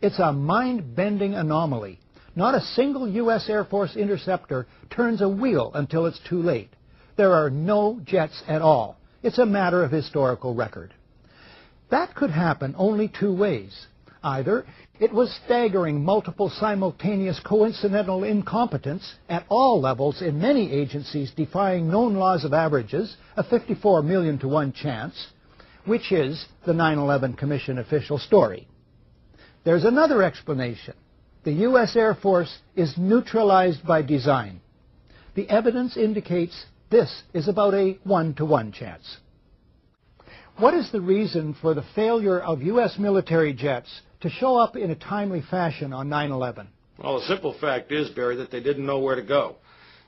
It's a mind-bending anomaly. Not a single U.S. Air Force interceptor turns a wheel until it's too late. There are no jets at all. It's a matter of historical record. That could happen only two ways. Either it was staggering multiple simultaneous coincidental incompetence at all levels in many agencies defying known laws of averages, a 54 million to 1 chance, which is the 9/11 Commission official story. There's another explanation. The U.S. Air Force is neutralized by design. The evidence indicates this is about a 1-to-1 chance. What is the reason for the failure of U.S. military jets to show up in a timely fashion on 9/11? Well, the simple fact is, Barry, that they didn't know where to go.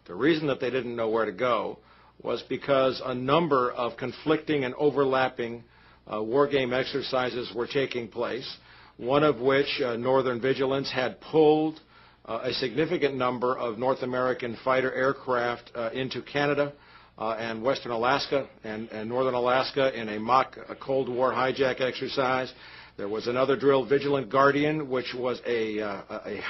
The reason that they didn't know where to go was because a number of conflicting and overlapping war game exercises were taking place, one of which, Northern Vigilance, had pulled a significant number of North American fighter aircraft into Canada and Western Alaska and Northern Alaska in a mock Cold War hijack exercise. There was another drill, Vigilant Guardian, which was a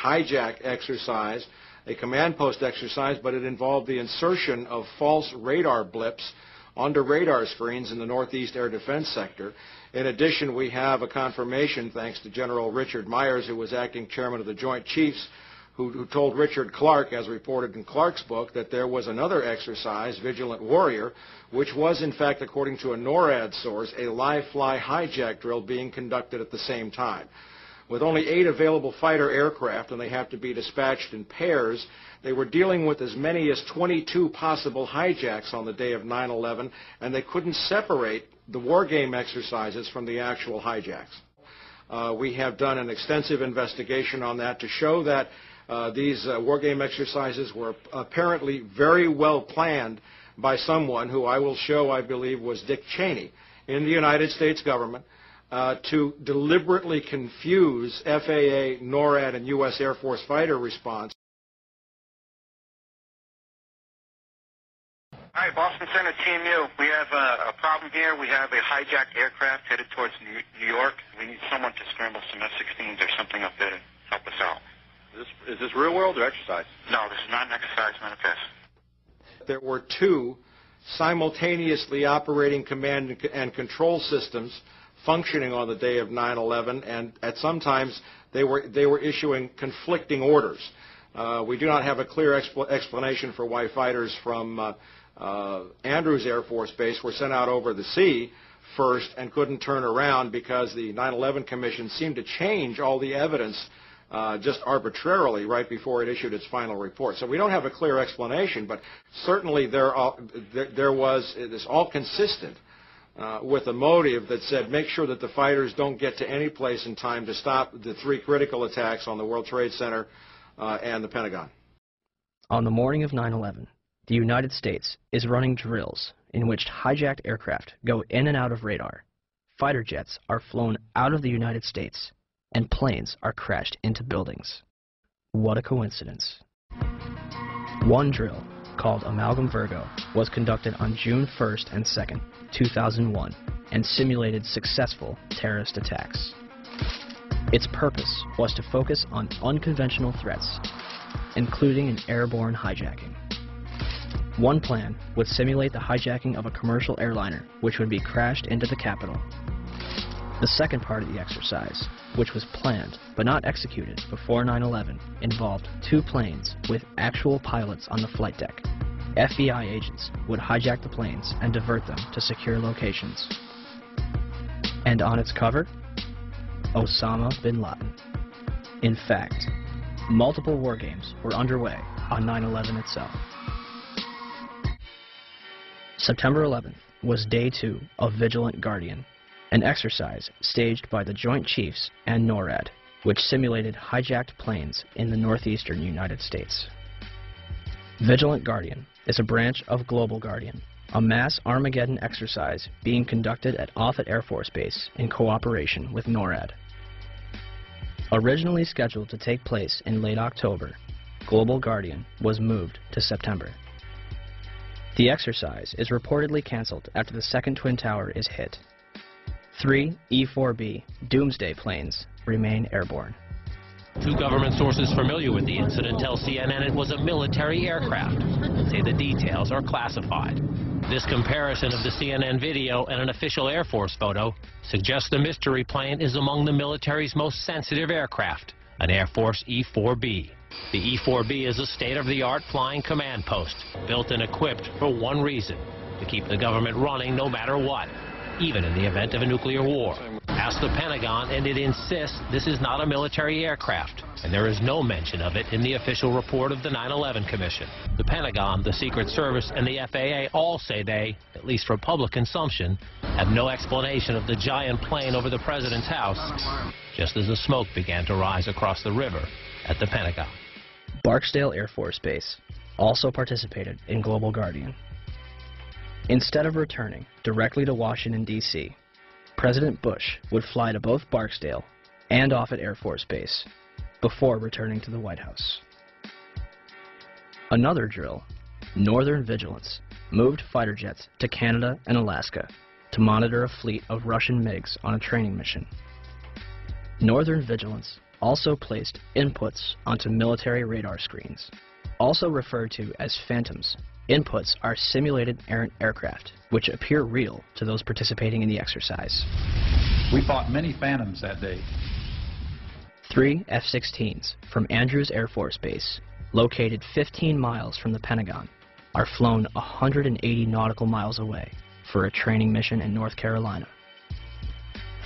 hijack exercise, a command post exercise, but it involved the insertion of false radar blips onto radar screens in the Northeast Air Defense Sector. In addition, we have a confirmation, thanks to General Richard Myers, who was acting chairman of the Joint Chiefs, who told Richard Clark, as reported in Clark's book, that there was another exercise, Vigilant Warrior, which was, in fact, according to a NORAD source, a live-fly hijack drill being conducted at the same time. With only 8 available fighter aircraft, and they have to be dispatched in pairs, they were dealing with as many as 22 possible hijacks on the day of 9/11, and they couldn't separate the war game exercises from the actual hijacks. We have done an extensive investigation on that to show that these war game exercises were apparently very well planned by someone who I will show, I believe, was Dick Cheney in the United States government to deliberately confuse FAA, NORAD, and U.S. Air Force fighter response. Hi, Boston Center, Team U. We have a problem here. We have a hijacked aircraft headed towards New York. We need someone to scramble some F-16s or something up there to help us out. Is this real world or exercise? No, this is not an exercise, not a test. There were 2 simultaneously operating command and control systems functioning on the day of 9/11, and at some times they were issuing conflicting orders. We do not have a clear explanation for why fighters from Andrews Air Force Base were sent out over the sea first and couldn't turn around because the 9/11 Commission seemed to change all the evidence just arbitrarily right before it issued its final report. So we don't have a clear explanation, but certainly there was, it is all consistent with a motive that said make sure that the fighters don't get to any place in time to stop the 3 critical attacks on the World Trade Center and the Pentagon. On the morning of 9/11, the United States is running drills in which hijacked aircraft go in and out of radar. Fighter jets are flown out of the United States, and planes are crashed into buildings. What a coincidence. One drill, called Amalgam Virgo, was conducted on June 1st and 2nd, 2001, and simulated successful terrorist attacks. Its purpose was to focus on unconventional threats, including an airborne hijacking. One plan would simulate the hijacking of a commercial airliner, which would be crashed into the Capitol. The second part of the exercise, which was planned but not executed before 9/11, involved 2 planes with actual pilots on the flight deck. FBI agents would hijack the planes and divert them to secure locations. And on its cover, Osama bin Laden. In fact, multiple war games were underway on 9/11 itself. September 11th was day 2 of Vigilant Guardian, an exercise staged by the Joint Chiefs and NORAD, which simulated hijacked planes in the northeastern United States. Vigilant Guardian is a branch of Global Guardian, a mass Armageddon exercise being conducted at Offutt Air Force Base in cooperation with NORAD. Originally scheduled to take place in late October, Global Guardian was moved to September. The exercise is reportedly canceled after the second Twin Tower is hit. 3 E-4B Doomsday planes remain airborne. Two government sources familiar with the incident tell CNN it was a military aircraft, but say the details are classified. This comparison of the CNN video and an official Air Force photo suggests the mystery plane is among the military's most sensitive aircraft, an Air Force E-4B. The E-4B is a state-of-the-art flying command post, built and equipped for one reason: to keep the government running no matter what, even in the event of a nuclear war. Ask the Pentagon, and it insists this is not a military aircraft, and there is no mention of it in the official report of the 9/11 Commission. The Pentagon, the Secret Service, and the FAA all say they, at least for public consumption, have no explanation of the giant plane over the president's house, just as the smoke began to rise across the river at the Pentagon. Barksdale Air Force Base also participated in Global Guardian. Instead of returning directly to Washington, D.C., President Bush would fly to both Barksdale and Offutt Air Force Base before returning to the White House. Another drill, Northern Vigilance, moved fighter jets to Canada and Alaska to monitor a fleet of Russian MiGs on a training mission. Northern Vigilance also placed inputs onto military radar screens, also referred to as phantoms. Inputs are simulated errant aircraft, which appear real to those participating in the exercise. We fought many phantoms that day. 3 F-16s from Andrews Air Force Base, located 15 miles from the Pentagon, are flown 180 nautical miles away for a training mission in North Carolina.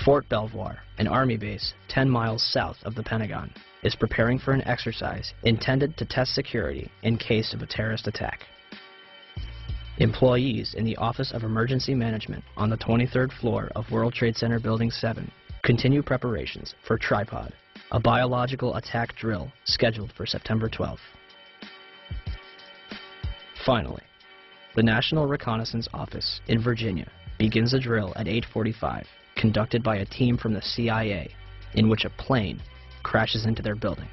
Fort Belvoir, an Army base 10 miles south of the Pentagon, is preparing for an exercise intended to test security in case of a terrorist attack. Employees in the Office of Emergency Management on the 23rd floor of World Trade Center Building 7 continue preparations for Tripod, a biological attack drill scheduled for September 12th. Finally, the National Reconnaissance Office in Virginia begins a drill at 8:45, conducted by a team from the CIA, in which a plane crashes into their building.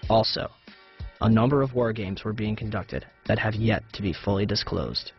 Also, a number of war games were being conducted that have yet to be fully disclosed.